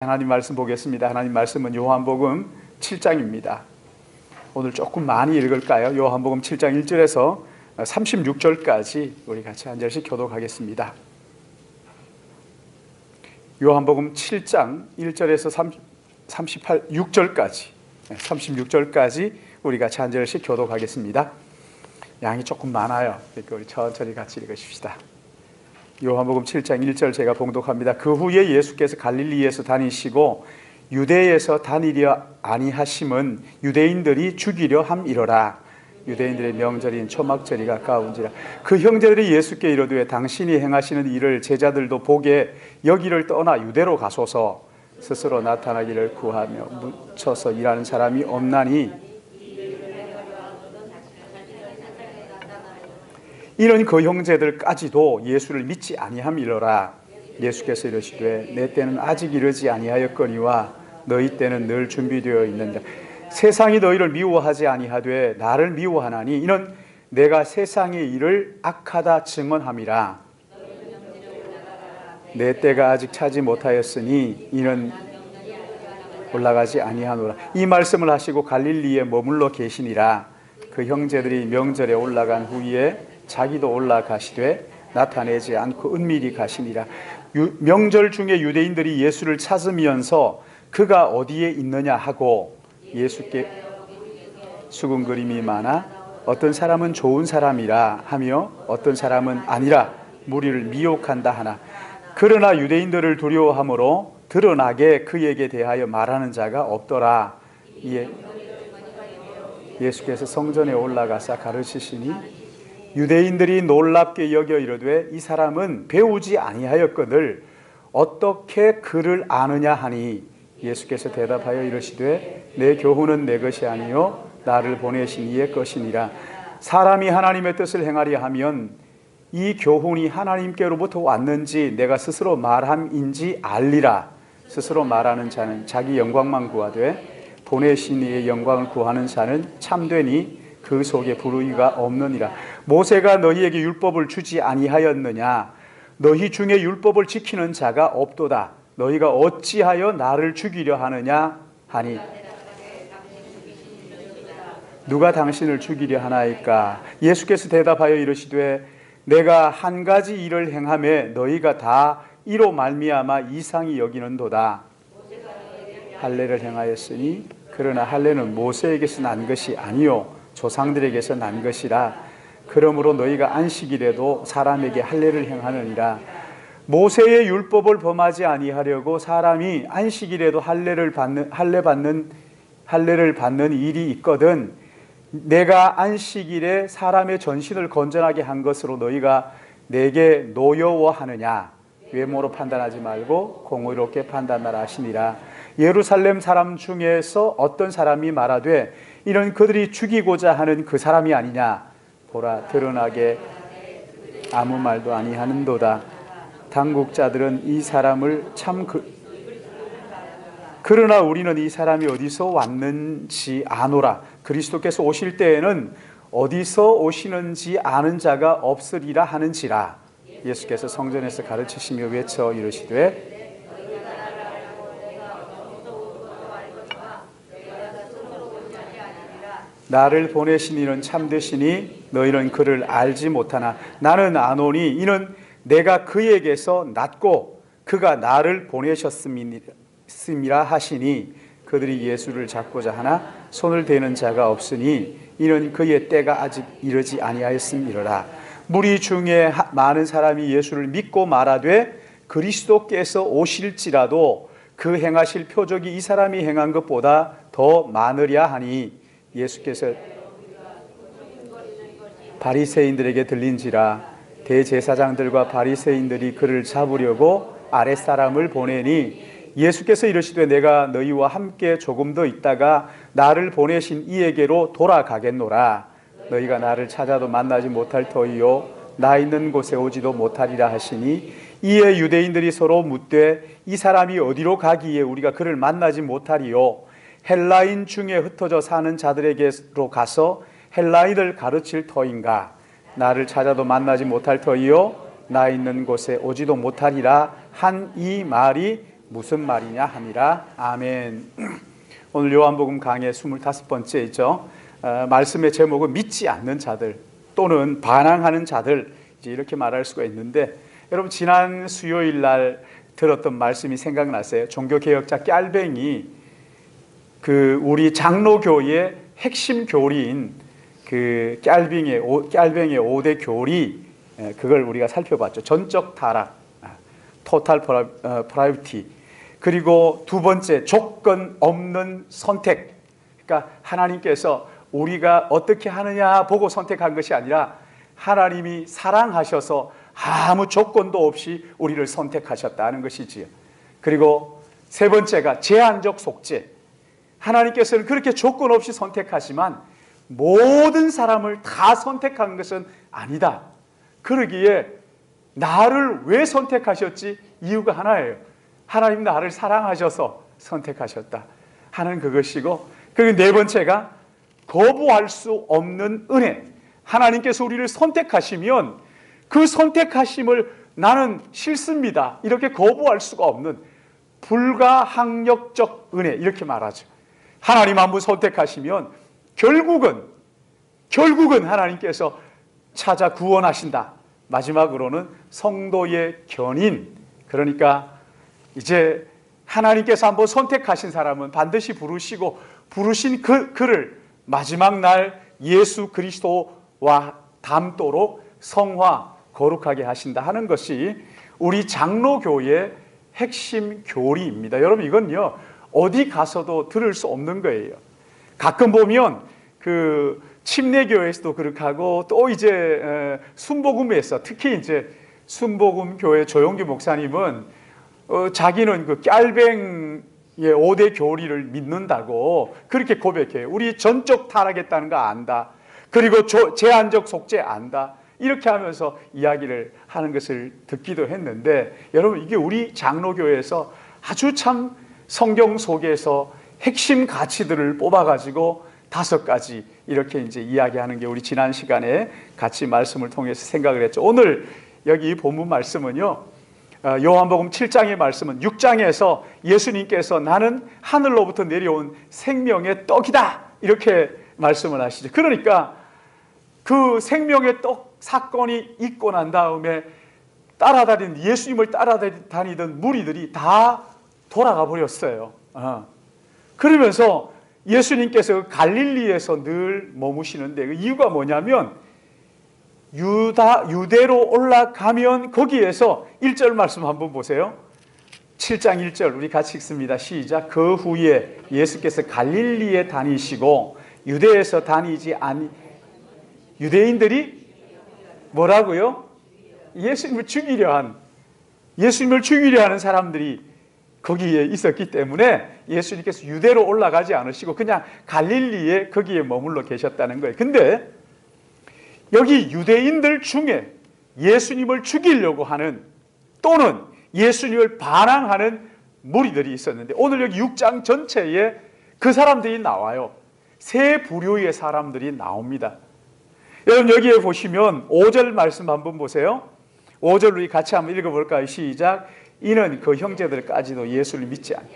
하나님 말씀 보겠습니다. 하나님 말씀은 요한복음 7장입니다. 오늘 조금 많이 읽을까요? 요한복음 7장 1절에서 36절까지 우리 같이 한 절씩 교독하겠습니다. 요한복음 7장 1절에서 36절까지 우리 같이 한 절씩 교독하겠습니다. 양이 조금 많아요. 그러니까 우리 천천히 같이 읽으십시다. 요한복음 7장 1절 제가 봉독합니다. 그 후에 예수께서 갈릴리에서 다니시고 유대에서 다니려 아니하심은 유대인들이 죽이려 함이러라. 유대인들의 명절인 초막절이 가까운지라. 그 형제들이 예수께 이르되 당신이 행하시는 일을 제자들도 보게 여기를 떠나 유대로 가소서. 스스로 나타나기를 구하며 묻혀서 일하는 사람이 없나니 이런 그 형제들까지도 예수를 믿지 아니함이러라. 예수께서 이르시되 내 때는 아직 이르지 아니하였거니와 너희 때는 늘 준비되어 있는다. 세상이 너희를 미워하지 아니하되 나를 미워하나니 이는 내가 세상의 일을 악하다 증언함이라. 내 때가 아직 차지 못하였으니 이는 올라가지 아니하노라. 이 말씀을 하시고 갈릴리에 머물러 계시니라. 그 형제들이 명절에 올라간 후에 자기도 올라가시되 나타내지 않고 은밀히 가시니라. 명절 중에 유대인들이 예수를 찾으면서 그가 어디에 있느냐 하고 예수께 수군거림이 많아 어떤 사람은 좋은 사람이라 하며 어떤 사람은 아니라 무리를 미혹한다 하나. 그러나 유대인들을 두려워함으로 드러나게 그에게 대하여 말하는 자가 없더라. 이에 예수께서 성전에 올라가사 가르치시니 유대인들이 놀랍게 여겨 이르되 이 사람은 배우지 아니하였거늘 어떻게 그를 아느냐 하니 예수께서 대답하여 이르시되 내 교훈은 내 것이 아니요 나를 보내신 이의 것이니라. 사람이 하나님의 뜻을 행하려 하면 이 교훈이 하나님께로부터 왔는지 내가 스스로 말함인지 알리라. 스스로 말하는 자는 자기 영광만 구하되 보내신 이의 영광을 구하는 자는 참되니 그 속에 불의가 없느니라. 모세가 너희에게 율법을 주지 아니하였느냐? 너희 중에 율법을 지키는 자가 없도다. 너희가 어찌하여 나를 죽이려 하느냐 하니 누가 당신을 죽이려 하나이까? 예수께서 대답하여 이르시되 내가 한 가지 일을 행하매 너희가 다 이로 말미암아 이상히 여기는도다. 할례를 행하였으니 그러나 할례는 모세에게서 난 것이 아니요 조상들에게서 난 것이라. 그러므로 너희가 안식일에도 사람에게 할례를 행하느니라. 모세의 율법을 범하지 아니하려고 사람이 안식일에도 할례를 받는 일이 있거든. 내가 안식일에 사람의 전신을 건전하게 한 것으로 너희가 내게 노여워하느냐? 외모로 판단하지 말고 공의롭게 판단하라 하시니라. 예루살렘 사람 중에서 어떤 사람이 말하되 이는 그들이 죽이고자 하는 그 사람이 아니냐? 보라 드러나게 아무 말도 아니하는도다. 당국자들은 이 사람을 그러나 우리는 이 사람이 어디서 왔는지 아노라. 그리스도께서 오실 때에는 어디서 오시는지 아는 자가 없으리라 하는지라. 예수께서 성전에서 가르치시며 외쳐 이르시되 나를 보내신 이는 참되시니 너희는 그를 알지 못하나 나는 아노니 이는 내가 그에게서 났고 그가 나를 보내셨음이라 하시니 그들이 예수를 잡고자 하나 손을 대는 자가 없으니 이는 그의 때가 아직 이르지 아니하였음이로라. 무리 중에 많은 사람이 예수를 믿고 말하되 그리스도께서 오실지라도 그 행하실 표적이 이 사람이 행한 것보다 더 많으랴 하니 예수께서 바리새인들에게 들린지라. 대제사장들과 바리새인들이 그를 잡으려고 아랫사람을 보내니 예수께서 이르시되 내가 너희와 함께 조금 더 있다가 나를 보내신 이에게로 돌아가겠노라. 너희가 나를 찾아도 만나지 못할 터이요 나 있는 곳에 오지도 못하리라 하시니 이에 유대인들이 서로 묻되 이 사람이 어디로 가기에 우리가 그를 만나지 못하리요? 헬라인 중에 흩어져 사는 자들에게로 가서 헬라인을 가르칠 터인가? 나를 찾아도 만나지 못할 터이요 나 있는 곳에 오지도 못하리라 한 이 말이 무슨 말이냐 하니라. 아멘. 오늘 요한복음 강의 25번째이죠. 말씀의 제목은 믿지 않는 자들 또는 반항하는 자들, 이제 이렇게 말할 수가 있는데, 여러분 지난 수요일 날 들었던 말씀이 생각나세요? 종교개혁자 깔뱅이 우리 장로교의 핵심 교리인 그 깔뱅의 5대 교리, 그걸 우리가 살펴봤죠. 전적 타락, 토탈 프라이비티, 그리고 두 번째 조건 없는 선택. 그러니까 하나님께서 우리가 어떻게 하느냐 보고 선택한 것이 아니라 하나님이 사랑하셔서 아무 조건도 없이 우리를 선택하셨다는 것이지요. 그리고 세 번째가 제한적 속죄. 하나님께서는 그렇게 조건 없이 선택하지만 모든 사람을 다 선택한 것은 아니다. 그러기에 나를 왜 선택하셨지? 이유가 하나예요. 하나님 나를 사랑하셔서 선택하셨다 하는 그것이고, 그리고 네 번째가 거부할 수 없는 은혜. 하나님께서 우리를 선택하시면 그 선택하심을 나는 싫습니다, 이렇게 거부할 수가 없는 불가항력적 은혜, 이렇게 말하죠. 하나님 한 분 선택하시면 결국은 하나님께서 찾아 구원하신다. 마지막으로는 성도의 견인. 그러니까 이제 하나님께서 한번 선택하신 사람은 반드시 부르신 그를 마지막 날 예수 그리스도와 닮도록 성화 거룩하게 하신다 하는 것이 우리 장로교의 핵심 교리입니다. 여러분 이건요 어디 가서도 들을 수 없는 거예요. 가끔 보면 그 침례교회에서도 그렇게 하고, 또 이제 순복음에서, 특히 이제 순복음 교회 조용기 목사님은 자기는 그 깔뱅의 5대 교리를 믿는다고 그렇게 고백해요. 우리 전적 타락했다는 거 안다. 그리고 제한적 속죄 안다. 이렇게 하면서 이야기를 하는 것을 듣기도 했는데, 여러분 이게 우리 장로교회에서 아주 참 성경 속에서 핵심 가치들을 뽑아가지고 5가지 이렇게 이제 이야기하는 게 우리 지난 시간에 같이 말씀을 통해서 생각을 했죠. 오늘 여기 본문 말씀은요, 요한복음 7장의 말씀은 6장에서 예수님께서 나는 하늘로부터 내려온 생명의 떡이다 이렇게 말씀을 하시죠. 그러니까 그 생명의 떡 사건이 있고 난 다음에 예수님을 따라다니던 무리들이 다 돌아가 버렸어요. 그러면서 예수님께서 갈릴리에서 늘 머무시는데, 그 이유가 뭐냐면 유대로 올라가면 거기에서 1절 말씀 한번 보세요. 7장 1절 우리 같이 읽습니다. 시작. 그 후에 예수께서 갈릴리에 다니시고 유대에서 다니지 아니 유대인들이 뭐라고요? 예수님을 죽이려 하는 사람들이 거기에 있었기 때문에 예수님께서 유대로 올라가지 않으시고 그냥 갈릴리에 거기에 머물러 계셨다는 거예요. 근데 여기 유대인들 중에 예수님을 죽이려고 하는 또는 예수님을 반항하는 무리들이 있었는데, 오늘 여기 6장 전체에 그 사람들이 나와요. 세 부류의 사람들이 나옵니다. 여러분 여기에 보시면 5절 말씀 한번 보세요. 5절 우리 같이 한번 읽어볼까요? 시작. 이는 그 형제들까지도 예수를 믿지 않고,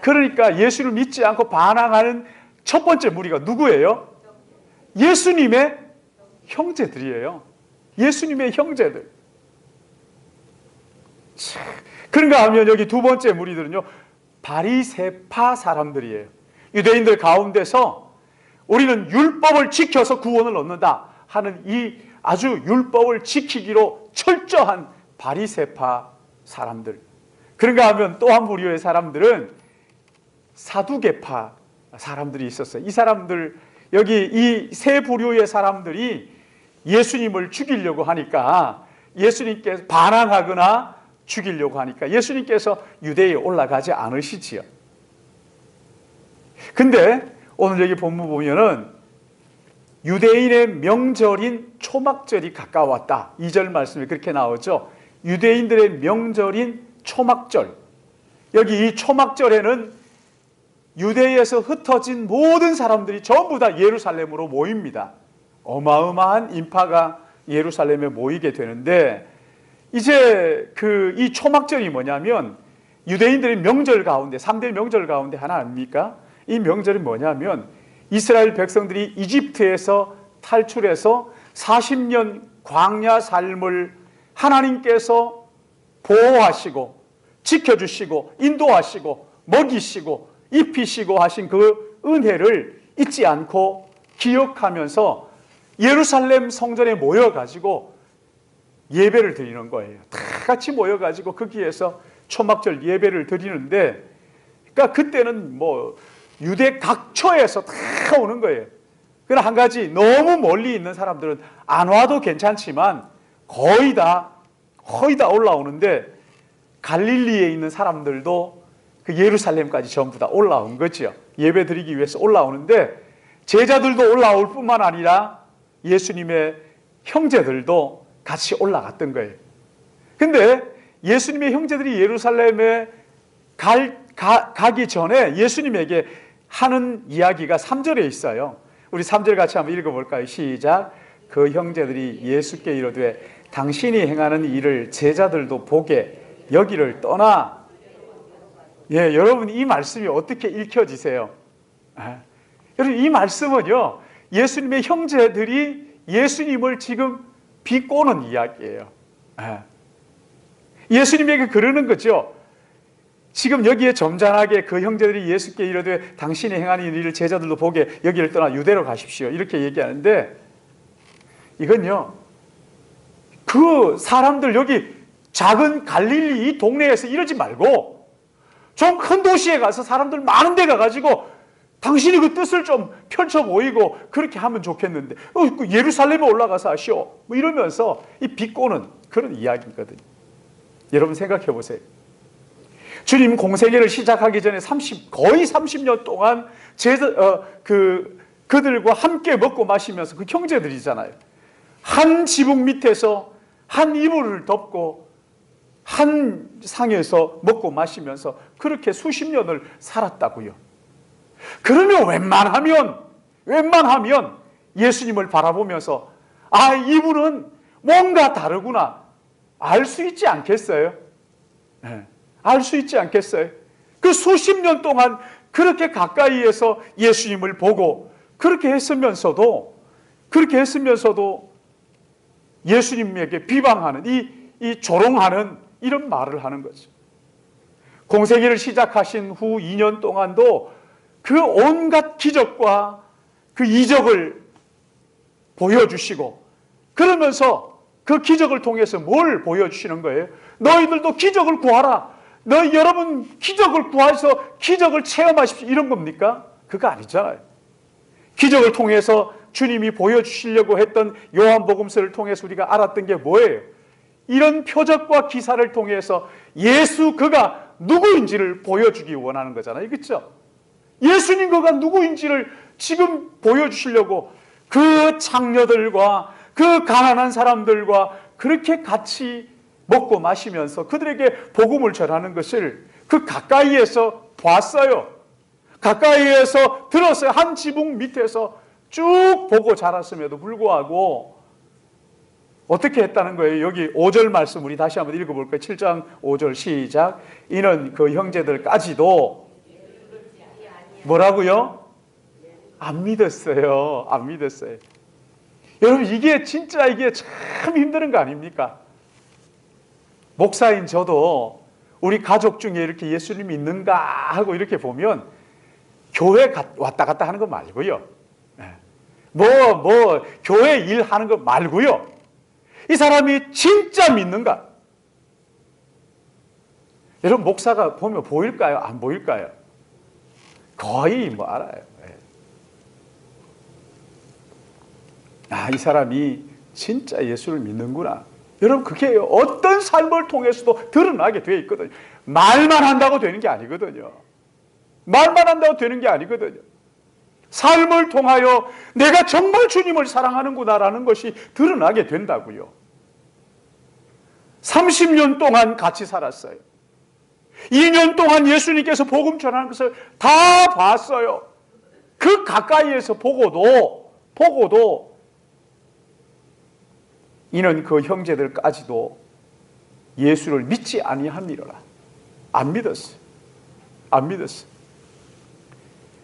그러니까 예수를 믿지 않고 반항하는 첫 번째 무리가 누구예요? 예수님의 형제들이에요. 예수님의 형제들. 그런가 하면 여기 두 번째 무리들은요, 바리새파 사람들이에요. 유대인들 가운데서 우리는 율법을 지켜서 구원을 얻는다 하는 이 아주 율법을 지키기로 철저한 바리새파 사람들. 그런가 하면 또 한 부류의 사람들은 사두개파 사람들이 있었어요. 이 사람들, 여기 이 세 부류의 사람들이 예수님을 죽이려고 하니까, 예수님께서 반항하거나 죽이려고 하니까 예수님께서 유대에 올라가지 않으시지요. 근데 오늘 여기 본문 보면은 유대인의 명절인 초막절이 가까웠다. 2절 말씀에 그렇게 나오죠. 유대인들의 명절인 초막절. 여기 이 초막절에는 유대에서 흩어진 모든 사람들이 전부 다 예루살렘으로 모입니다. 어마어마한 인파가 예루살렘에 모이게 되는데, 이제 이 초막절이 뭐냐면 유대인들의 명절 가운데 3대 명절 가운데 하나 아닙니까? 이 명절이 뭐냐면 이스라엘 백성들이 이집트에서 탈출해서 40년 광야 삶을 하나님께서 보호하시고 지켜주시고 인도하시고 먹이시고 입히시고 하신 그 은혜를 잊지 않고 기억하면서 예루살렘 성전에 모여가지고 예배를 드리는 거예요. 다 같이 모여가지고 거기에서 초막절 예배를 드리는데, 그러니까 그때는 뭐 유대 각처에서 다 오는 거예요. 그러나 한 가지, 너무 멀리 있는 사람들은 안 와도 괜찮지만 거의 다 올라오는데, 갈릴리에 있는 사람들도 그 예루살렘까지 전부 다 올라온 거죠. 예배 드리기 위해서 올라오는데, 제자들도 올라올 뿐만 아니라 예수님의 형제들도 같이 올라갔던 거예요. 근데 예수님의 형제들이 예루살렘에 가기 전에 예수님에게 하는 이야기가 3절에 있어요. 우리 3절 같이 한번 읽어볼까요? 시작. 그 형제들이 예수께 이르되 당신이 행하는 일을 제자들도 보게 여기를 떠나. 예, 여러분 이 말씀이 어떻게 읽혀지세요? 여러분 이 말씀은요, 예수님의 형제들이 예수님을 지금 비꼬는 이야기예요. 예수님에게 그러는 거죠. 지금 여기에 점잖하게 그 형제들이 예수께 이르되 당신이 행하는 일을 제자들도 보게 여기를 떠나 유대로 가십시오, 이렇게 얘기하는데, 이건요, 그 사람들 여기 작은 갈릴리 이 동네에서 이러지 말고 좀 큰 도시에 가서 사람들 많은 데 가가지고 당신이 그 뜻을 좀 펼쳐 보이고 그렇게 하면 좋겠는데 그 예루살렘에 올라가서 하시오, 뭐 이러면서 이 비꼬는 그런 이야기거든요. 여러분 생각해 보세요. 주님 공생애를 시작하기 전에 거의 30년 동안 그들과 함께 먹고 마시면서, 그 형제들이잖아요, 한 지붕 밑에서 한 이불을 덮고 한 상에서 먹고 마시면서 그렇게 수십 년을 살았다고요. 그러면 웬만하면 예수님을 바라보면서 아, 이분은 뭔가 다르구나 알 수 있지 않겠어요? 네. 알 수 있지 않겠어요? 그 수십 년 동안 그렇게 가까이에서 예수님을 보고 그렇게 했으면서도 예수님에게 비방하는 이 조롱하는 이런 말을 하는 거죠. 공생애를 시작하신 후 2년 동안도 그 온갖 기적과 그 이적을 보여주시고, 그러면서 그 기적을 통해서 뭘 보여주시는 거예요? 너희들도 기적을 구하라. 여러분 기적을 구해서 기적을 체험하십시오, 이런 겁니까? 그거 아니잖아요. 기적을 통해서 주님이 보여주시려고 했던 요한복음서를 통해서 우리가 알았던 게 뭐예요? 이런 표적과 기사를 통해서 예수 그가 누구인지를 보여주기 원하는 거잖아요. 그렇죠? 예수님 그가 누구인지를 지금 보여주시려고 그 창녀들과 그 가난한 사람들과 그렇게 같이 먹고 마시면서 그들에게 복음을 전하는 것을 그 가까이에서 봤어요. 가까이에서 들었어요. 한 지붕 밑에서 쭉 보고 자랐음에도 불구하고 어떻게 했다는 거예요? 여기 5절 말씀 우리 다시 한번 읽어볼까요? 7장 5절 시작. 이는 그 형제들까지도 뭐라고요? 안 믿었어요. 안 믿었어요. 여러분 이게 참 힘든 거 아닙니까? 목사인 저도 우리 가족 중에 이렇게 예수님 믿는가 하고 이렇게 보면 교회 왔다 갔다 하는 거 말고요, 교회 일하는 거 말고요, 이 사람이 진짜 믿는가? 여러분 목사가 보면 보일까요? 안 보일까요? 거의 알아요. 이 사람이 진짜 예수를 믿는구나. 여러분 그게 어떤 삶을 통해서도 드러나게 되어 있거든요. 말만 한다고 되는 게 아니거든요. 삶을 통하여 내가 정말 주님을 사랑하는구나라는 것이 드러나게 된다고요. 30년 동안 같이 살았어요. 2년 동안 예수님께서 복음 전하는 것을 다 봤어요. 그 가까이에서 보고도 이는 그 형제들까지도 예수를 믿지 아니함이로라. 안 믿었어요. 안 믿었어요.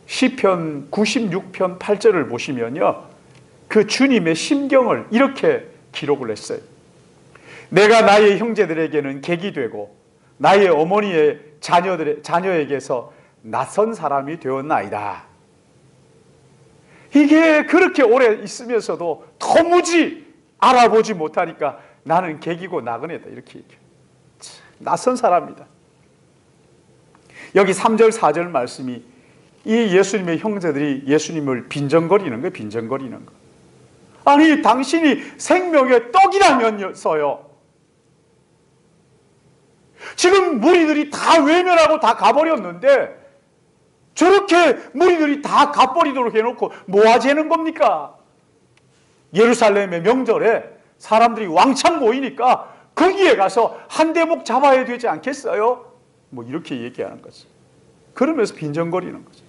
시편 96편 8절을 보시면요, 그 주님의 심경을 이렇게 기록을 했어요. 내가 나의 형제들에게는 객이 되고 나의 어머니의 자녀에게서 낯선 사람이 되었나이다. 이게 그렇게 오래 있으면서도 도무지 알아보지 못하니까 나는 객이고 나그네다, 이렇게 얘기해요. 낯선 사람이다. 여기 3절 4절 말씀이 이 예수님의 형제들이 예수님을 빈정거리는 거예요. 빈정거리는 거. 아니, 당신이 생명의 떡이라면서요, 지금 무리들이 다 외면하고 다 가버렸는데 저렇게 무리들이 다 가버리도록 해놓고 뭐 하자는 겁니까? 예루살렘의 명절에 사람들이 왕창 모이니까 거기에 가서 한 대목 잡아야 되지 않겠어요? 뭐 이렇게 얘기하는 거죠. 그러면서 빈정거리는 거죠.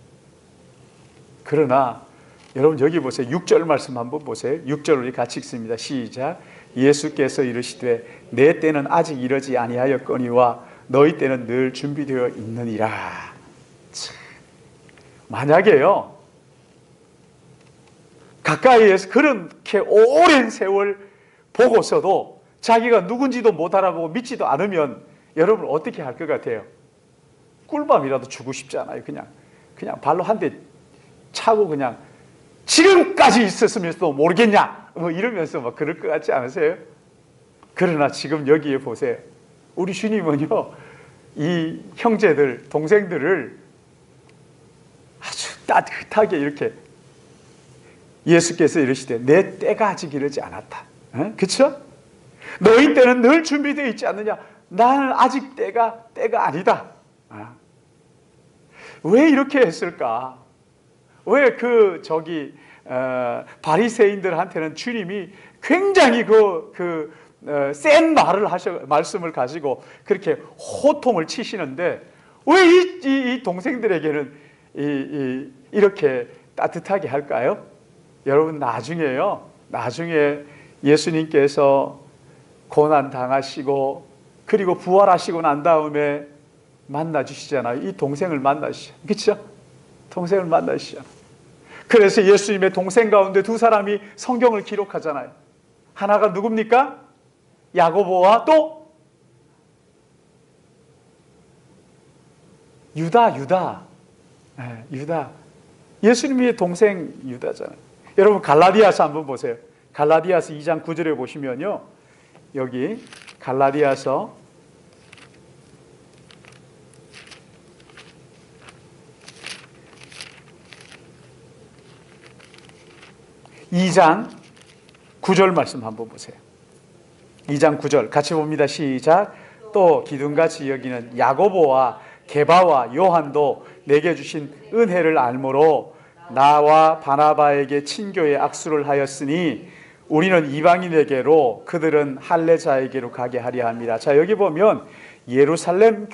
그러나 여러분 여기 보세요. 6절 말씀 한번 보세요. 6절 우리 같이 읽습니다. 시작. 예수께서 이르시되 내 때는 아직 이르지 아니하였거니와 너희 때는 늘 준비되어 있느니라. 만약에요, 가까이에서 그렇게 오랜 세월 보고서도 자기가 누군지도 못 알아보고 믿지도 않으면 여러분 어떻게 할 것 같아요? 꿀밤이라도 주고 싶잖아요. 그냥 발로 한 대 차고 그냥 지금까지 있었으면서도 모르겠냐? 뭐 이러면서 막 그럴 것 같지 않으세요? 그러나 지금 여기에 보세요. 우리 주님은요, 이 형제들, 동생들을 아주 따뜻하게 이렇게 예수께서 이르시되 내 때가 아직 이르지 않았다. 그렇죠? 너희 때는 늘 준비되어 있지 않느냐? 나는 아직 때가 아니다. 왜 이렇게 했을까? 왜 바리새인들한테는 주님이 굉장히 센 말씀을 가지고 그렇게 호통을 치시는데 왜 이 동생들에게는 이렇게 따뜻하게 할까요? 여러분 나중에 예수님께서 고난 당하시고 그리고 부활하시고 난 다음에 만나 주시잖아요. 이 동생을 만나시죠. 그렇죠? 동생을 만나시죠. 그래서 예수님의 동생 가운데 두 사람이 성경을 기록하잖아요. 하나가 누굽니까? 야고보와 또 유다. 네, 유다. 예수님의 동생 유다잖아요. 여러분 갈라디아서 한번 보세요. 갈라디아서 2장 9절에 보시면요, 여기 갈라디아서 2장 9절 말씀 한번 보세요. 2장 9절 같이 봅니다. 시작. 또 기둥같이 여기는 야고보와 게바와 요한도 내게 주신 은혜를 알므로 나와 바나바에게 친교의 악수를 하였으니 우리는 이방인에게로 그들은 할례자에게로 가게 하려 합니다. 자, 여기 보면 예루살렘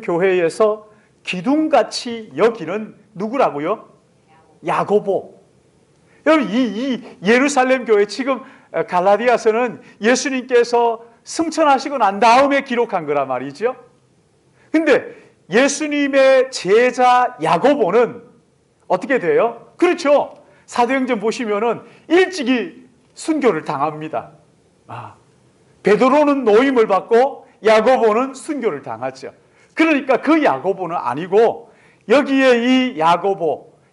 교회에서 기둥같이 여기는 누구라고요? 야고보. 여러분 이 예루살렘 교회, 지금 갈라디아서는 예수님께서 승천하시고 난 다음에 기록한 거란 말이죠. 근데 예수님의 제자 야고보는 어떻게 돼요? 그렇죠. 사도행전 보시면은 일찍이 순교를 당합니다. 베드로는 노임을 받고 야고보는 순교를 당하죠. 그러니까 그 야고보는 아니고 여기에 이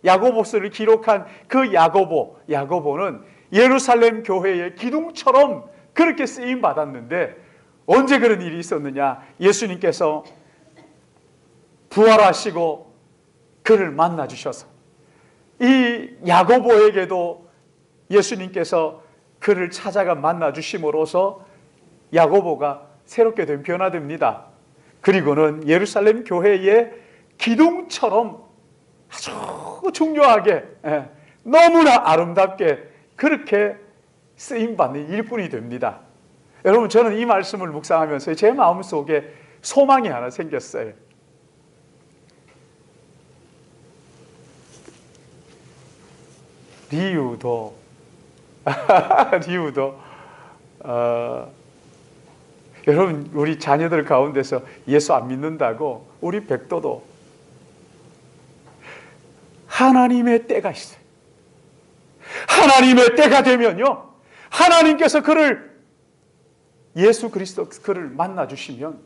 야고보서를 기록한 그 야고보는 예루살렘 교회의 기둥처럼 그렇게 쓰임 받았는데 언제 그런 일이 있었느냐? 예수님께서 부활하시고 그를 만나 주셔서 이 야고보에게도 예수님께서 그를 찾아가 만나 주심으로써 야고보가 새롭게 변화됩니다. 그리고는 예루살렘 교회의 기둥처럼 아주 중요하게, 너무나 아름답게 그렇게 쓰임받는 일꾼이 됩니다. 여러분, 저는 이 말씀을 묵상하면서 제 마음속에 소망이 하나 생겼어요. 리우도 여러분, 우리 자녀들 가운데서 예수 안 믿는다고 우리 백도도 하나님의 때가 있어요. 하나님의 때가 되면요, 하나님께서 그를, 예수 그리스도 그를 만나주시면,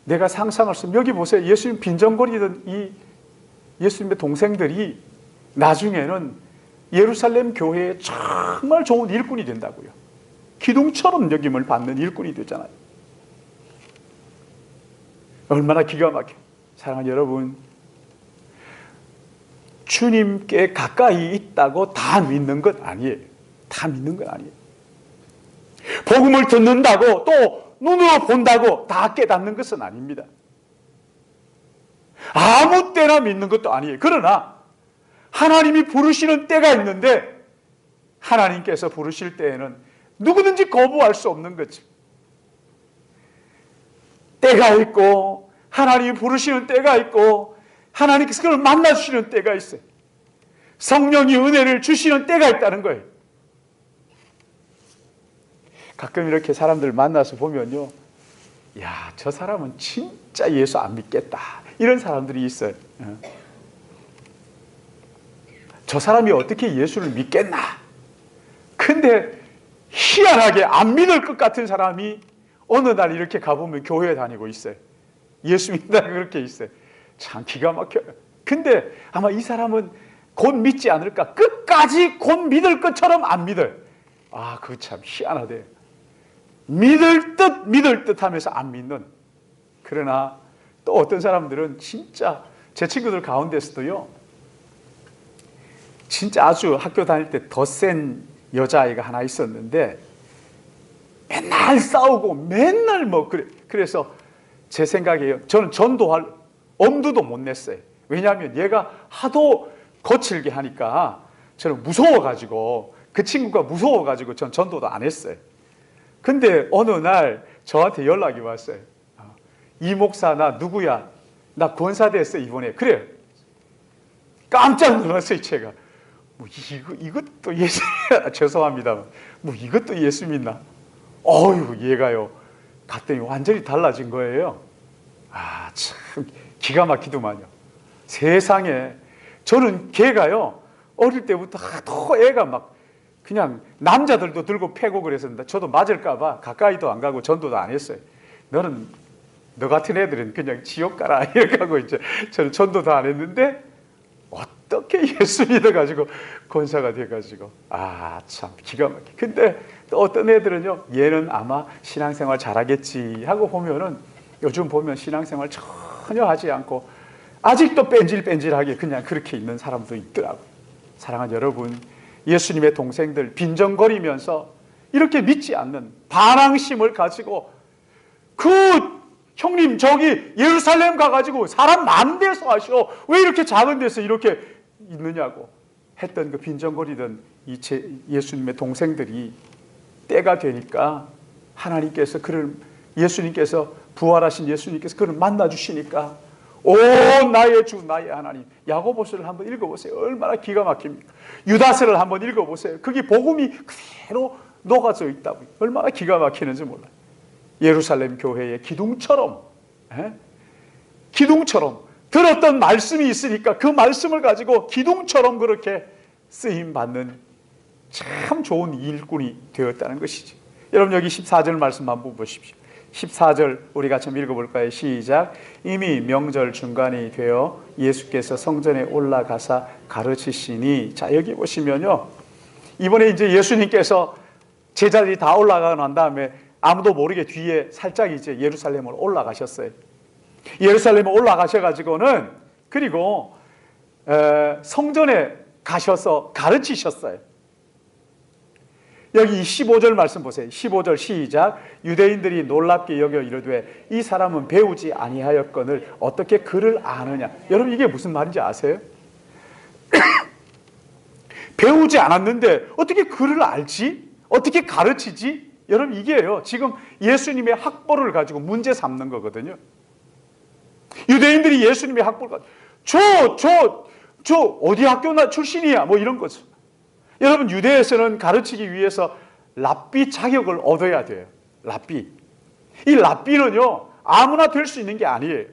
내가 상상할 수 없는, 여기 보세요. 예수님 빈정거리던 이 예수님의 동생들이 나중에는 예루살렘 교회에 정말 좋은 일꾼이 된다고요. 기둥처럼 여김을 받는 일꾼이 되잖아요. 얼마나 기가 막혀. 사랑하는 여러분, 주님께 가까이 있다고 다 믿는 것 아니에요. 다 믿는 것 아니에요. 복음을 듣는다고 또 눈으로 본다고 다 깨닫는 것은 아닙니다. 아무 때나 믿는 것도 아니에요. 그러나 하나님이 부르시는 때가 있는데, 하나님께서 부르실 때에는 누구든지 거부할 수 없는 거죠. 때가 있고, 하나님이 부르시는 때가 있고, 하나님께서 그걸 만나주시는 때가 있어요. 성령이 은혜를 주시는 때가 있다는 거예요. 가끔 이렇게 사람들 만나서 보면요, 야, 저 사람은 진짜 예수 안 믿겠다, 이런 사람들이 있어요. 저 사람이 어떻게 예수를 믿겠나? 근데 희한하게 안 믿을 것 같은 사람이 어느 날 이렇게 가보면 교회에 다니고 있어요. 예수 믿는다 그렇게 있어요. 참 기가 막혀요. 근데 아마 이 사람은 곧 믿지 않을까? 끝까지 곧 믿을 것처럼 안 믿어요. 아, 그거 참 희한하대요. 믿을 듯 하면서 안 믿는. 그러나 또 어떤 사람들은 진짜, 제 친구들 가운데서도요, 진짜 아주 학교 다닐 때 더 센 여자아이가 하나 있었는데, 맨날 싸우고 맨날 뭐 그래서 제 생각이에요. 저는 전도할 엄두도 못 냈어요. 왜냐하면 얘가 하도 거칠게 하니까 저는 무서워가지고, 그 친구가 무서워가지고 전 전도도 안 했어요. 근데 어느 날 저한테 연락이 왔어요. 이 목사, 나 누구야? 나 권사 됐어 이번에. 그래요. 깜짝 놀랐어요. 제가 뭐 이것도 예수 죄송합니다. 뭐 이것도 예수 믿나? 어휴, 얘가요, 갔더니 완전히 달라진 거예요. 아, 참 기가 막히더만요. 세상에, 저는 걔가요, 어릴 때부터 하도 애가 막 그냥 남자들도 들고 패고 그랬습니다. 저도 맞을까봐 가까이도 안 가고 전도도 안 했어요. 너 같은 애들은 그냥 지옥 가라 이렇게 하고 이제 저는 전도도 안 했는데, 어떻게 예수 믿어가지고 권사가 돼가지고, 아, 참 기가 막혀. 근데 또 어떤 애들은요, 얘는 아마 신앙생활 잘하겠지 하고 보면은, 요즘 보면 신앙생활 전혀 하지 않고 아직도 뺀질뺀질하게 그냥 그렇게 있는 사람도 있더라고요. 사랑하는 여러분, 예수님의 동생들 빈정거리면서 이렇게 믿지 않는 반항심을 가지고, 그 형님 저기 예루살렘 가가지고 사람 많은 데서 하셔, 왜 이렇게 작은 데서 이렇게 있느냐고 했던 그 빈정거리던 예수님의 동생들이 때가 되니까 하나님께서 그를, 예수님께서, 부활하신 예수님께서 그를 만나주시니까, 오 나의 주 나의 하나님. 야고보서를 한번 읽어보세요. 얼마나 기가 막힙니까? 유다서를 한번 읽어보세요. 거기 복음이 그대로 녹아져 있다고. 얼마나 기가 막히는지 몰라요. 예루살렘 교회의 기둥처럼, 기둥처럼 들었던 말씀이 있으니까 그 말씀을 가지고 기둥처럼 그렇게 쓰임받는 참 좋은 일꾼이 되었다는 것이지. 여러분, 여기 14절 말씀 한번 보십시오. 14절 우리 같이 한번 읽어볼까요? 시작. 이미 명절 중간이 되어 예수께서 성전에 올라가사 가르치시니. 자, 여기 보시면요, 이번에 이제 예수님께서 제자들이 다 올라가고 난 다음에 아무도 모르게 뒤에 살짝 이제 예루살렘으로 올라가셨어요. 예루살렘에 올라가셔가지고는, 그리고 성전에 가셔서 가르치셨어요. 여기 15절 말씀 보세요. 15절 시작. 유대인들이 놀랍게 여겨 이르되 이 사람은 배우지 아니하였거늘 어떻게 그를 아느냐. 여러분, 이게 무슨 말인지 아세요? 배우지 않았는데 어떻게 그를 알지? 어떻게 가르치지? 여러분, 이게요, 지금 예수님의 학벌을 가지고 문제 삼는 거거든요. 유대인들이 예수님의 학벌을 가지고 저 어디 학교 출신이야 뭐 이런 거죠. 여러분, 유대에서는 가르치기 위해서 랍비 자격을 얻어야 돼요. 랍비. 이 랍비는요, 아무나 될 수 있는 게 아니에요.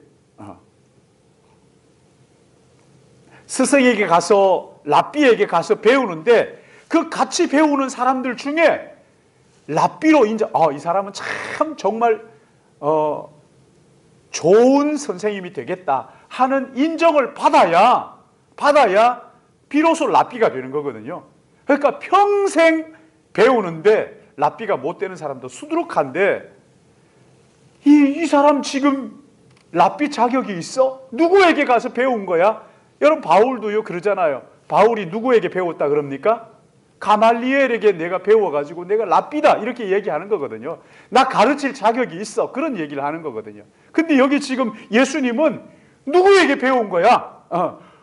스승에게 가서, 랍비에게 가서 배우는데 그 같이 배우는 사람들 중에 랍비로 인정, 이 사람은 참 정말 좋은 선생님이 되겠다 하는 인정을 받아야 비로소 랍비가 되는 거거든요. 그러니까 평생 배우는데 랍비가 못 되는 사람도 수두룩한데, 이 사람 지금 랍비 자격이 있어? 누구에게 가서 배운 거야? 여러분, 바울도요 그러잖아요. 바울이 누구에게 배웠다 그럽니까? 가말리엘에게 내가 배워가지고 내가 랍비다 이렇게 얘기하는 거거든요. 나 가르칠 자격이 있어, 그런 얘기를 하는 거거든요. 근데 여기 지금 예수님은 누구에게 배운 거야?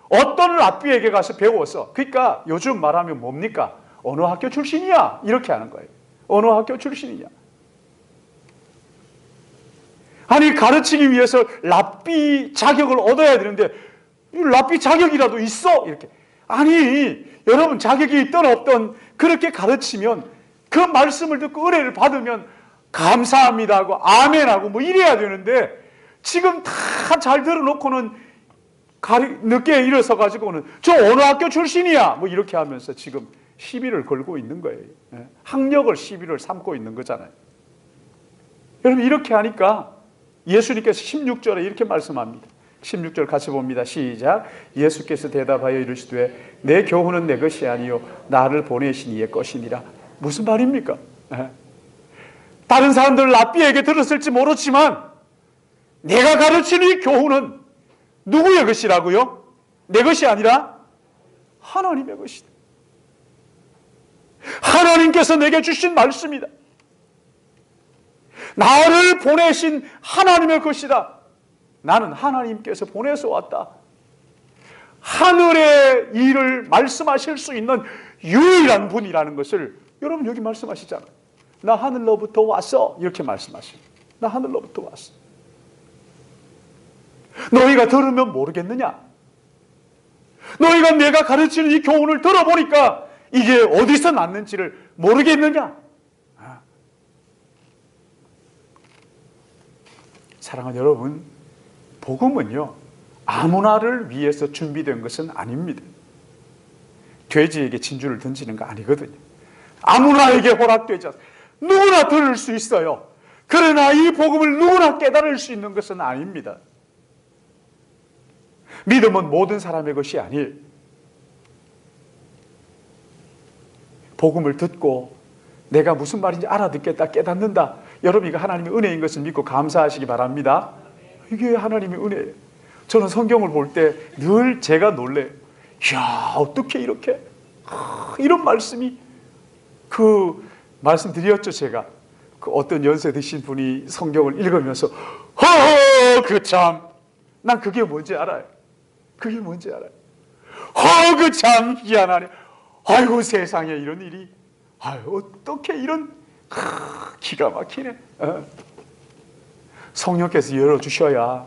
어떤 랍비에게 가서 배웠어. 그러니까 요즘 말하면 뭡니까? 어느 학교 출신이야? 이렇게 하는 거예요. 어느 학교 출신이냐? 아니, 가르치기 위해서 랍비 자격을 얻어야 되는데 랍비 자격이라도 있어? 이렇게. 아니, 여러분, 자격이 있든 없든 그렇게 가르치면, 그 말씀을 듣고 은혜를 받으면 감사합니다 하고 아멘 하고 뭐 이래야 되는데, 지금 다 잘 들어놓고는 늦게 일어서 가지고는 저 어느 학교 출신이야 뭐 이렇게 하면서 지금 시비를 걸고 있는 거예요. 학력을 시비를 삼고 있는 거잖아요. 여러분, 이렇게 하니까 예수님께서 16절에 이렇게 말씀합니다. 16절 같이 봅니다. 시작. 예수께서 대답하여 이르시되 내 교훈은 내 것이 아니요 나를 보내신 이의 것이니라. 무슨 말입니까? 다른 사람들 랍비에게 들었을지 모르지만 내가 가르치는 이 교훈은 누구의 것이라고요? 내 것이 아니라 하나님의 것이다. 하나님께서 내게 주신 말씀이다. 나를 보내신 하나님의 것이다. 나는 하나님께서 보내서 왔다. 하늘의 일을 말씀하실 수 있는 유일한 분이라는 것을 여러분 여기 말씀하시잖아요. 나 하늘로부터 왔어. 이렇게 말씀하십니다. 나 하늘로부터 왔어. 너희가 들으면 모르겠느냐? 너희가 내가 가르치는 이 교훈을 들어보니까 이게 어디서 났는지를 모르겠느냐? 사랑하는 여러분, 복음은요 아무나를 위해서 준비된 것은 아닙니다. 돼지에게 진주를 던지는 거 아니거든요. 아무나에게 허락되지 않습니다. 누구나 들을 수 있어요. 그러나 이 복음을 누구나 깨달을 수 있는 것은 아닙니다. 믿음은 모든 사람의 것이 아니에요. 복음을 듣고 내가 무슨 말인지 알아듣겠다, 깨닫는다. 여러분, 이거 하나님의 은혜인 것을 믿고 감사하시기 바랍니다. 이게 하나님의 은혜예요. 저는 성경을 볼 때 늘 제가 놀래요. 이야, 어떻게 이렇게 이런 말씀이, 그 말씀 드렸죠. 제가 그 어떤 연세 드신 분이 성경을 읽으면서 그 참, 난 그게 뭔지 알아요. 그게 뭔지 알아요. 그 참 희한하네. 아이고, 세상에 이런 일이, 아유, 어떻게 이런, 기가 막히네. 성령께서 열어주셔야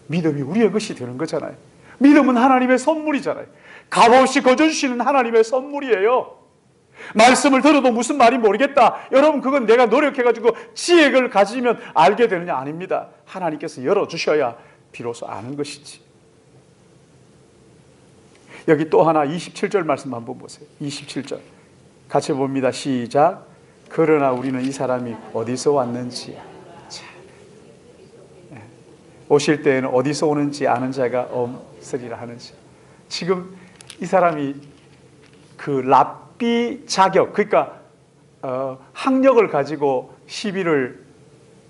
믿음이 우리의 것이 되는 거잖아요. 믿음은 하나님의 선물이잖아요. 값없이 거저주시는 하나님의 선물이에요. 말씀을 들어도 무슨 말인지 모르겠다. 여러분, 그건 내가 노력해가지고 지혜를 가지면 알게 되느냐? 아닙니다. 하나님께서 열어주셔야 비로소 아는 것이지. 여기 또 하나 27절 말씀 한번 보세요. 27절 같이 봅니다. 시작. 그러나 우리는 이 사람이 어디서 왔는지, 오실 때에는 어디서 오는지 아는 자가 없으리라 하는지. 지금 이 사람이 그 랍비 자격, 그러니까 학력을 가지고 시비를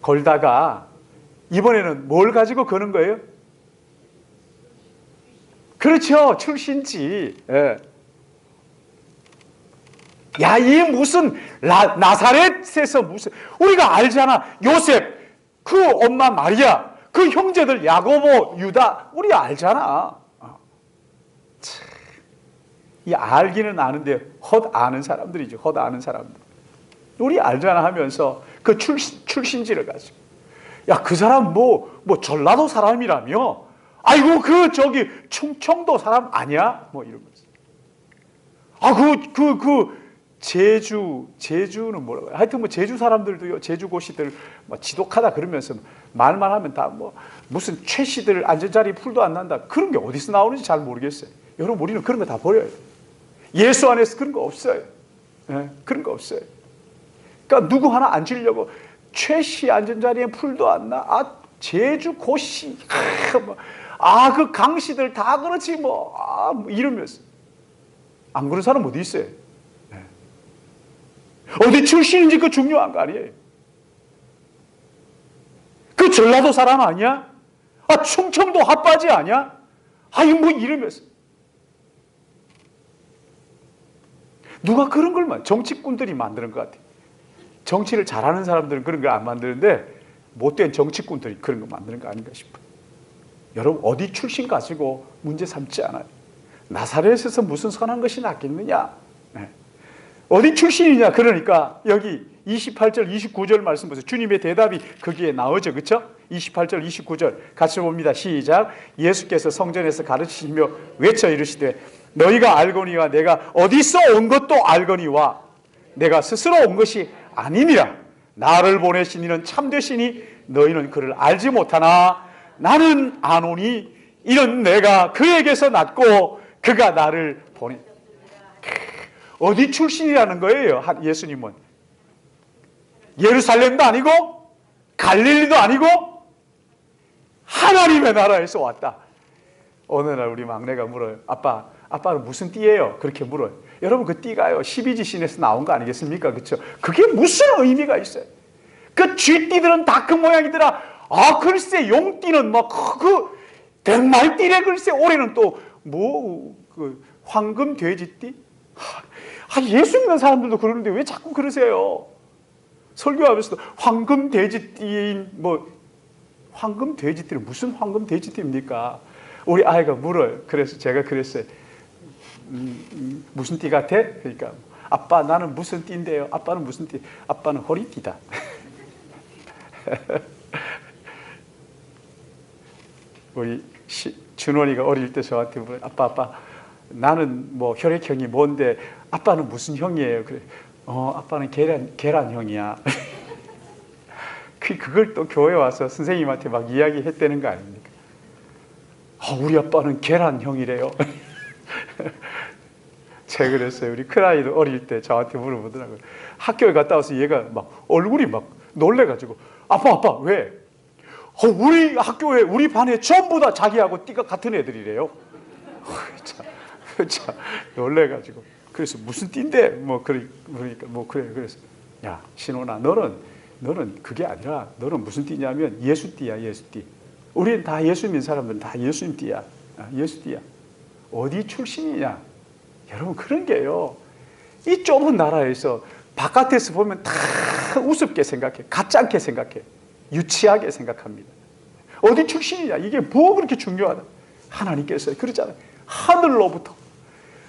걸다가 이번에는 뭘 가지고 거는 거예요? 그렇죠. 출신지. 예. 야, 이 무슨 나사렛에서 무슨, 우리가 알잖아. 요셉, 그 엄마 마리아, 그 형제들 야고보, 유다, 우리 알잖아. 이 알기는 아는데 헛 아는 사람들이죠. 헛 아는 사람들. 우리 알잖아 하면서 그 출신지를 가지고, 야, 그 사람 뭐 전라도 사람이라며? 아이고, 그 저기 충청도 사람 아니야? 뭐 이러면서. 제주는 뭐라고 해요? 하여튼 뭐 제주 사람들도요, 제주 고시들 뭐 지독하다 그러면서 말만 하면 다 뭐 무슨 최씨들 안전자리 풀도 안 난다. 그런 게 어디서 나오는지 잘 모르겠어요. 여러분, 우리는 그런 거 다 버려요. 예수 안에서 그런 거 없어요. 예, 그런 거 없어요. 그러니까 누구 하나 앉으려고 최씨 안전자리에 풀도 안 나. 아, 제주 고씨. 그 강씨들 다 그렇지 뭐 이러면서. 안 그런 사람 어디 있어요? 어디 출신인지 그 중요한 거 아니에요. 그 전라도 사람 아니야? 충청도 핫바지 아니야? 뭐 이러면서. 누가 그런 걸 정치꾼들이 만드는 것 같아요. 정치를 잘하는 사람들은 그런 걸 안 만드는데 못된 정치꾼들이 그런 거 만드는 거 아닌가 싶어요. 여러분, 어디 출신 가지고 문제 삼지 않아요. 나사렛에서 무슨 선한 것이 낫겠느냐? 어디 출신이냐? 그러니까 여기 28절, 29절 말씀 보세요. 주님의 대답이 거기에 나오죠. 그렇죠? 28절, 29절 같이 봅니다. 시작. 예수께서 성전에서 가르치시며 외쳐 이르시되 너희가 알거니와 내가 어디서 온 것도 알거니와 내가 스스로 온 것이 아니니라. 나를 보내신 이는 참되시니 너희는 그를 알지 못하나 나는 아노니 이는 내가 그에게서 났고 그가 나를 보내. 어디 출신이라는 거예요? 예수님은 예루살렘도 아니고 갈릴리도 아니고 하나님의 나라에서 왔다. 어느 날 우리 막내가 물어요. 아빠는 무슨 띠예요? 그렇게 물어요. 여러분, 그 띠가요 12지신에서 나온 거 아니겠습니까? 그렇죠? 그게 무슨 의미가 있어요? 그 쥐띠들은 다 그 모양이더라. 글쎄 용띠는 그 백말띠래. 글쎄 올해는 또 그 황금 돼지띠? 예수 믿는 사람들도 그러는데 왜 자꾸 그러세요? 설교하면서도 황금 돼지띠인 황금 돼지띠는 무슨 황금 돼지띠입니까? 우리 아이가 물어요. 그래서 제가 그랬어요. 무슨 띠 같아? 그러니까 아빠 나는 무슨 띠인데요? 아빠는 무슨 띠? 아빠는 호리띠다. 우리 준원이가 어릴 때 저한테 물어요. 아빠 나는 혈액형이 뭔데 아빠는 무슨 형이에요? 그래. 아빠는 계란형이야. 그걸 또 교회 와서 선생님한테 막 이야기했다는 거 아닙니까? 우리 아빠는 계란형이래요. 제가 그랬어요. 우리 큰아이도 어릴 때 저한테 물어보더라고요. 학교에 갔다 와서 얘가 얼굴이 놀래가지고 아빠 왜? 우리 학교에 우리 반에 전부 다 자기하고 띠가 같은 애들이래요. 참 놀래가지고. 그래서 무슨 띠인데 그러니까 그래. 그래서 야 신원아 너는 그게 아니라 너는 무슨 띠냐면 예수띠야. 예수띠. 우리는 다 예수 믿는 사람들은 다 예수님 띠야. 예수띠야. 어디 출신이냐? 여러분, 그런 게요. 이 좁은 나라에서 바깥에서 보면 다 우습게 생각해. 가짜게 생각해. 유치하게 생각합니다. 어디 출신이냐? 이게 뭐 그렇게 중요하다? 하나님께서 그러잖아요. 하늘로부터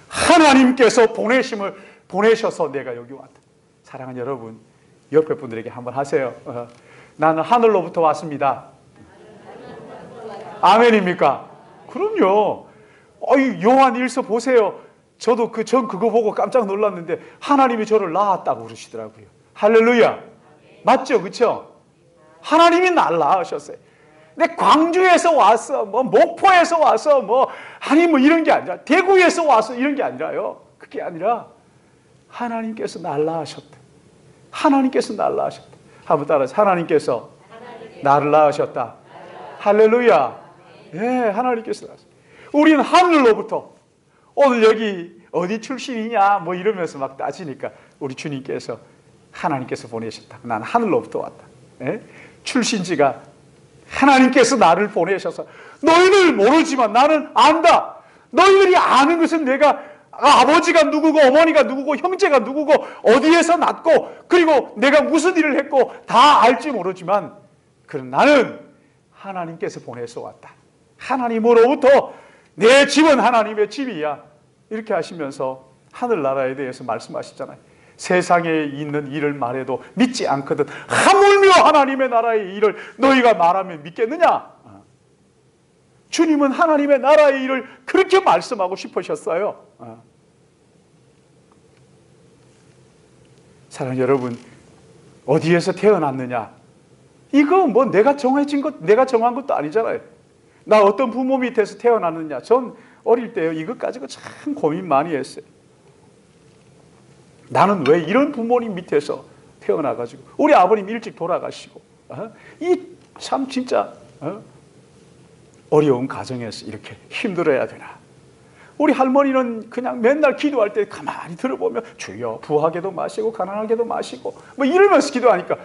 하나님께서 보내셔서 내가 여기 왔다. 사랑하는 여러분, 옆에 분들에게 한번 하세요. 나는 하늘로부터 왔습니다. 아멘입니까? 그럼요. 요한 1서 보세요. 저도 전 그거 보고 깜짝 놀랐는데 하나님이 저를 낳았다고 그러시더라고요. 할렐루야. 맞죠? 그렇죠? 하나님이 날 낳으셨어요. 근데 광주에서 와서 목포에서 와서 이런 게 아니라 대구에서 와서 이런 게 아니라요. 그게 아니라 하나님께서 날 낳으셨다. 하나님께서 날 낳으셨다. 한번 따라서 하나님께서 나를 낳으셨다. 할렐루야. 네, 하나님께서 낳으셨다. 우리는 하늘로부터 오늘 여기 어디 출신이냐 이러면서 막 따지니까 우리 주님께서 하나님께서 보내셨다. 난 하늘로부터 왔다. 네? 출신지가 하나님께서 나를 보내셔서 너희들 모르지만 나는 안다. 너희들이 아는 것은 내가 아버지가 누구고 어머니가 누구고 형제가 누구고 어디에서 났고 그리고 내가 무슨 일을 했고 다 알지 모르지만 그런 나는 하나님께서 보내서 왔다. 하나님으로부터 내 집은 하나님의 집이야. 이렇게 하시면서 하늘나라에 대해서 말씀하시잖아요. 세상에 있는 일을 말해도 믿지 않거든 하물며 하나님의 나라의 일을 너희가 말하면 믿겠느냐? 주님은 하나님의 나라의 일을 그렇게 말씀하고 싶으셨어요. 사랑하는 여러분, 어디에서 태어났느냐? 이거 뭐 내가 정한 것도 아니잖아요. 나 어떤 부모 밑에서 태어났느냐? 전 어릴 때요, 이것 가지고 참 고민 많이 했어요. 나는 왜 이런 부모님 밑에서 태어나가지고, 우리 아버님 일찍 돌아가시고, 이 참 진짜 어려운 가정에서 이렇게 힘들어야 되나? 우리 할머니는 그냥 맨날 기도할 때 가만히 들어보면 주여 부하게도 마시고 가난하게도 마시고 뭐 이러면서 기도하니까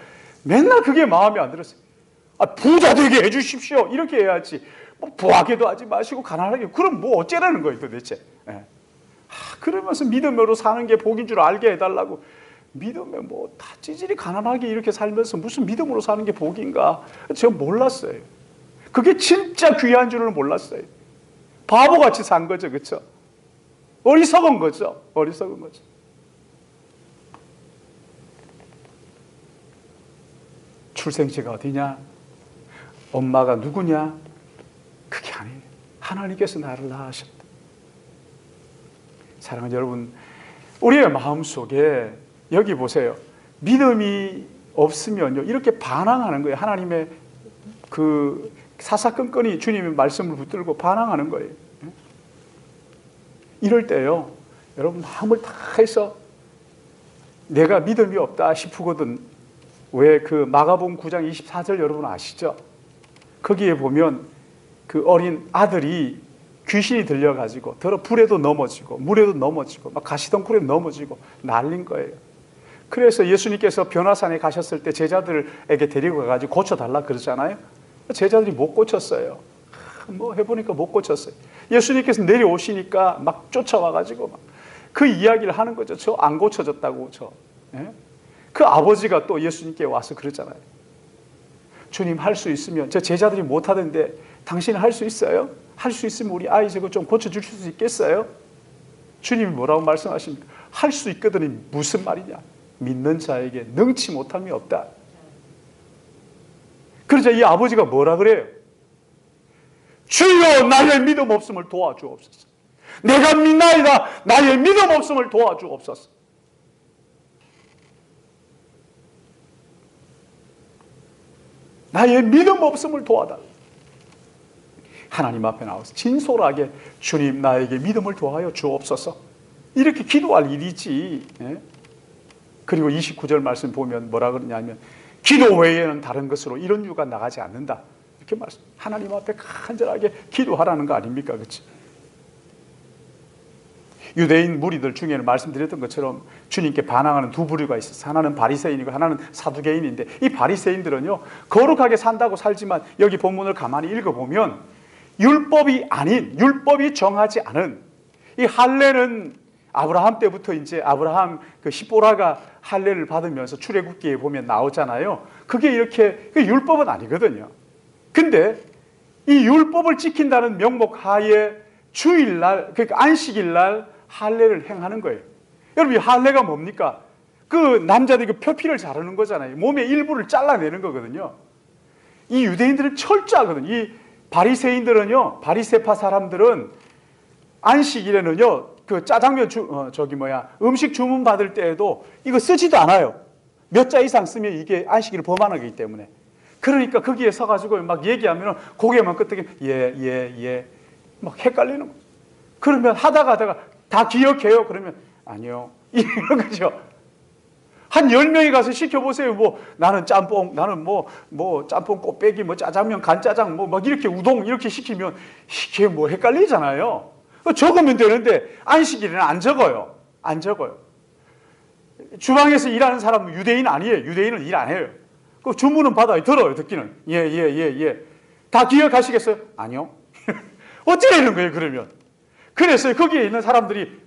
맨날 그게 마음에 안 들었어요. 부자 되게 해주십시오 이렇게 해야지, 뭐 부하게도 하지 마시고 가난하게, 그럼 뭐 어쩌라는 거예요 도대체. 그러면서 믿음으로 사는 게 복인 줄 알게 해달라고, 믿음에 뭐 다 찌질이 가난하게 이렇게 살면서 무슨 믿음으로 사는 게 복인가, 제가 몰랐어요. 그게 진짜 귀한 줄을 몰랐어요. 바보같이 산 거죠, 그렇죠? 어리석은 거죠, 어리석은 거죠. 출생지가 어디냐, 엄마가 누구냐, 그게 아니에요. 하나님께서 나를 낳으셨다. 사랑하는 여러분, 우리의 마음속에 여기 보세요. 믿음이 없으면요, 이렇게 반항하는 거예요. 하나님의 그 사사건건이 주님의 말씀을 붙들고 반항하는 거예요. 이럴 때요, 여러분 마음을 다해서 내가 믿음이 없다 싶거든. 왜 그 마가복음 9장 24절 여러분 아시죠? 거기에 보면 그 어린 아들이 귀신이 들려가지고 불에도 넘어지고 물에도 넘어지고 막 가시덩굴에 넘어지고 난린 거예요. 그래서 예수님께서 변화산에 가셨을 때 제자들에게 데리고 가가지고 고쳐달라 그러잖아요. 제자들이 못 고쳤어요. 뭐 해보니까 못 고쳤어요. 예수님께서 내려오시니까 막 쫓아와가지고 막 그 이야기를 하는 거죠. 저 안 고쳐졌다고. 그 아버지가 또 예수님께 와서 그러잖아요. 주님 할 수 있으면, 저 제자들이 못 하던데 당신은 할 수 있어요? 할 수 있으면 우리 아이 저거 좀 고쳐줄 수 있겠어요? 주님이 뭐라고 말씀하십니까? 할 수 있거든요. 무슨 말이냐? 믿는 자에게 능치 못함이 없다. 그러자 이 아버지가 뭐라 그래요? 주여 나의 믿음 없음을 도와주옵소서. 내가 믿나이다. 나의 믿음 없음을 도와주옵소서. 나의 믿음 없음을 도와달라. 하나님 앞에 나와서 진솔하게 주님 나에게 믿음을 도와여 주옵소서. 이렇게 기도할 일이지. 그리고 29절 말씀 보면 뭐라 그러냐면 기도 외에는 다른 것으로 이런 유가 나가지 않는다. 이렇게 말씀. 하나님 앞에 간절하게 기도하라는 거 아닙니까? 그렇지? 유대인 무리들 중에는 말씀드렸던 것처럼 주님께 반항하는 두 부류가 있어서 하나는 바리새인이고 하나는 사두개인인데, 이 바리새인들은요 거룩하게 산다고 살지만 여기 본문을 가만히 읽어보면 율법이 아닌, 율법이 정하지 않은, 이 할례는 아브라함 때부터 이제 아브라함 그 십보라가 할례를 받으면서 출애굽기에 보면 나오잖아요. 그게 이렇게 그 율법은 아니거든요. 근데 이 율법을 지킨다는 명목 하에 주일날, 그러니까 안식일날 할례를 행하는 거예요. 여러분, 이 할례가 뭡니까? 그 남자들이 그 표피를 자르는 거잖아요. 몸의 일부를 잘라내는 거거든요. 이 유대인들은 철저하거든요. 이 바리새인들은요, 바리새파 사람들은 안식일에는요, 그 짜장면 음식 주문 받을 때에도 이거 쓰지도 않아요. 몇 자 이상 쓰면 이게 안식일을 범하기 때문에. 그러니까 거기에 서가지고 막 얘기하면 고개만 끄덕이면 예. 막 헷갈리는 거예요. 그러면 하다가 다 기억해요. 그러면 아니요. 이런 거죠. 한 10명이 가서 시켜보세요. 뭐 나는 짬뽕, 나는 뭐 짬뽕 꽃배기, 뭐 짜장면, 간짜장, 뭐 막 이렇게 우동 이렇게 시키면 이게 뭐 헷갈리잖아요. 적으면 되는데 안식일에는 안 적어요. 안 적어요. 주방에서 일하는 사람은 유대인 아니에요. 유대인은 일 안 해요. 그 주문은 받아요. 들어요. 듣기는. 예. 다 기억하시겠어요? 아니요. 어찌되는 거예요, 그러면? 그래서 거기에 있는 사람들이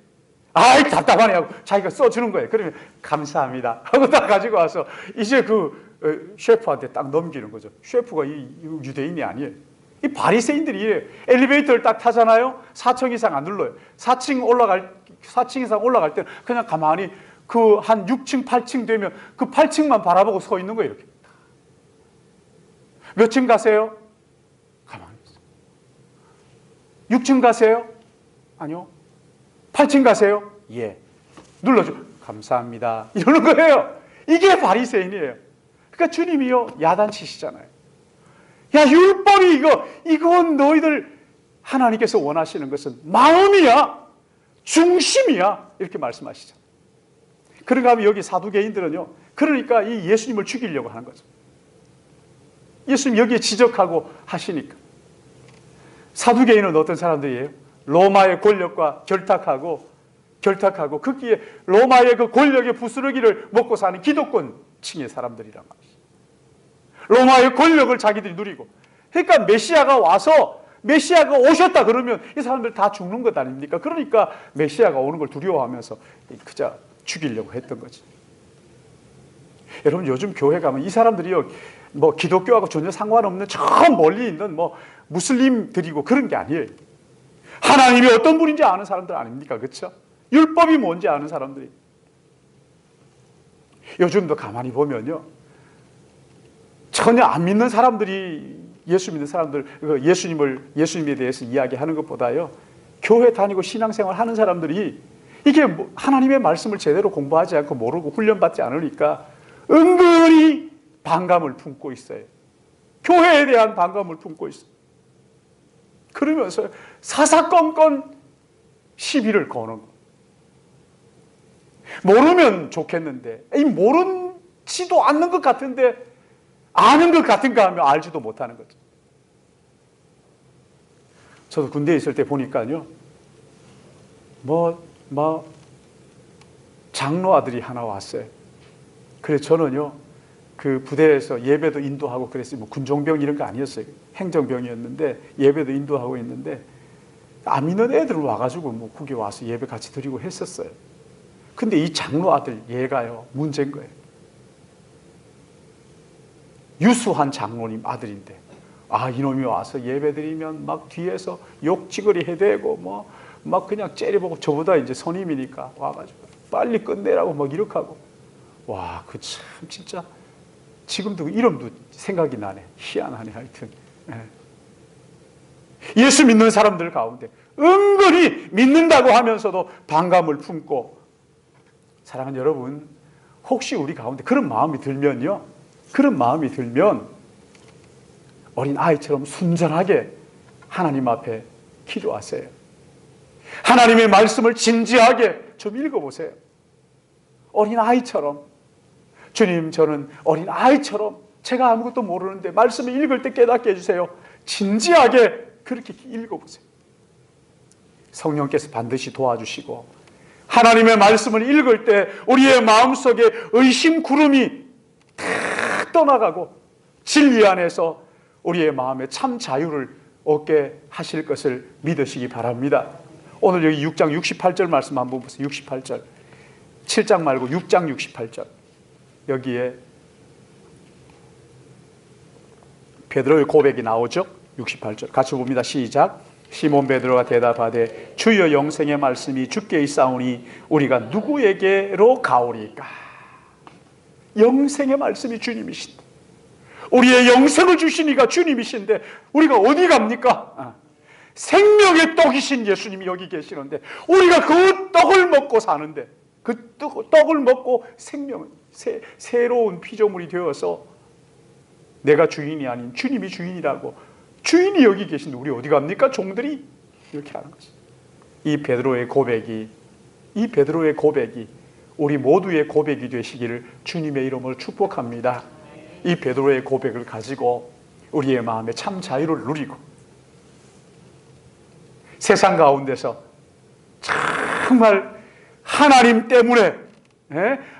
아이 답답하네 하고 자기가 써주는 거예요. 그러면 감사합니다 하고 딱 가지고 와서 이제 그 셰프한테 딱 넘기는 거죠. 셰프가 이 유대인이 아니에요. 이 바리새인들이 이래요. 엘리베이터를 딱 타잖아요. 4층 이상 안 눌러요. 4층 이상 올라갈 때는 그냥 가만히 그 한 6층, 8층 되면 그 8층만 바라보고 서 있는 거예요. 이렇게. 몇 층 가세요? 가만히 있어요. 6층 가세요? 아니요. 8층 가세요? 예. 눌러줘. 감사합니다. 이러는 거예요. 이게 바리새인이에요. 그러니까 주님이요 야단치시잖아요. 야, 율법이 이건 너희들 하나님께서 원하시는 것은 마음이야, 중심이야, 이렇게 말씀하시죠. 그런가 하면 여기 사두개인들은요, 그러니까 이 예수님을 죽이려고 하는 거죠. 예수님 여기에 지적하고 하시니까. 사두개인은 어떤 사람들이에요? 로마의 권력과 결탁하고 거기에 로마의 그 권력의 부스러기를 먹고 사는 기득권층의 사람들이란 말이죠. 로마의 권력을 자기들이 누리고, 그러니까 메시아가 오셨다 그러면 이 사람들 다 죽는 것 아닙니까? 그러니까 메시아가 오는 걸 두려워하면서 그저 죽이려고 했던 거지. 여러분, 요즘 교회 가면 이 사람들이요, 뭐 기독교하고 전혀 상관없는 저 멀리 있는 뭐 무슬림들이고 그런 게 아니에요. 하나님이 어떤 분인지 아는 사람들 아닙니까? 그렇죠? 율법이 뭔지 아는 사람들이. 요즘도 가만히 보면요, 전혀 안 믿는 사람들이 예수 믿는 사람들, 예수님에 대해서 이야기하는 것보다요, 교회 다니고 신앙생활 하는 사람들이 이게 하나님의 말씀을 제대로 공부하지 않고 모르고 훈련받지 않으니까 은근히 반감을 품고 있어요. 교회에 대한 반감을 품고 있어요. 그러면서 사사건건 시비를 거는 거. 모르면 좋겠는데, 모르지도 않는 것 같은데 아는 것 같은가 하면 알지도 못하는 거죠. 저도 군대에 있을 때 보니까요, 장로 아들이 하나 왔어요. 그래서 저는요, 그 부대에서 예배도 인도하고 그랬어요. 뭐 군종병 이런 거 아니었어요. 행정병이었는데 예배도 인도하고 있는데, 안 믿는 애들 와가지고 뭐 거기 와서 예배 같이 드리고 했었어요. 근데 이 장로 아들 얘가요, 문제인 거예요. 유수한 장로님 아들인데, 이놈이 와서 예배 드리면 막 뒤에서 욕지거리 해대고 막 그냥 째려보고, 저보다 이제 선임이니까 와가지고 빨리 끝내라고 막 이렇게 하고. 와, 그 참 진짜 지금도 이름도 생각이 나네. 희한하네. 하여튼 예수 믿는 사람들 가운데 은근히 믿는다고 하면서도 반감을 품고. 사랑하는 여러분, 혹시 우리 가운데 그런 마음이 들면 어린 아이처럼 순전하게 하나님 앞에 기도하세요. 하나님의 말씀을 진지하게 좀 읽어보세요. 어린 아이처럼, 주님, 저는 어린 아이처럼 제가 아무것도 모르는데 말씀을 읽을 때 깨닫게 해주세요. 진지하게 그렇게 읽어보세요. 성령께서 반드시 도와주시고, 하나님의 말씀을 읽을 때 우리의 마음속에 의심 구름이 탁 떠나가고 진리 안에서 우리의 마음에 참 자유를 얻게 하실 것을 믿으시기 바랍니다. 오늘 여기 6장 68절 말씀 한번 보세요. 68절. 7장 말고 6장 68절. 여기에 베드로의 고백이 나오죠. 68절. 같이 봅니다. 시작. 시몬 베드로가 대답하되 주여, 영생의 말씀이 주께 있사오니 우리가 누구에게로 가오리까? 영생의 말씀이 주님이신데, 우리의 영생을 주시니까 주님이신데 우리가 어디 갑니까? 생명의 떡이신 예수님이 여기 계시는데 우리가 그 떡을 먹고 사는데, 그 떡을 먹고 새로운 피조물이 되어서 내가 주인이 아닌 주님이 주인이라고, 주인이 여기 계신데 우리 어디 갑니까? 종들이 이렇게 하는 거죠. 이 베드로의 고백이 우리 모두의 고백이 되시기를 주님의 이름으로 축복합니다. 이 베드로의 고백을 가지고 우리의 마음에 참 자유를 누리고, 세상 가운데서 정말 하나님 때문에,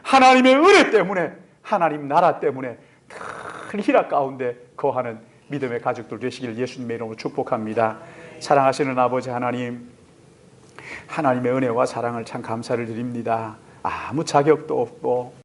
하나님의 은혜 때문에, 하나님 나라 때문에 큰 희락 가운데 거하는 믿음의 가족들 되시기를 예수님의 이름으로 축복합니다. 사랑하시는 아버지 하나님, 하나님의 은혜와 사랑을 참 감사를 드립니다. 아무 자격도 없고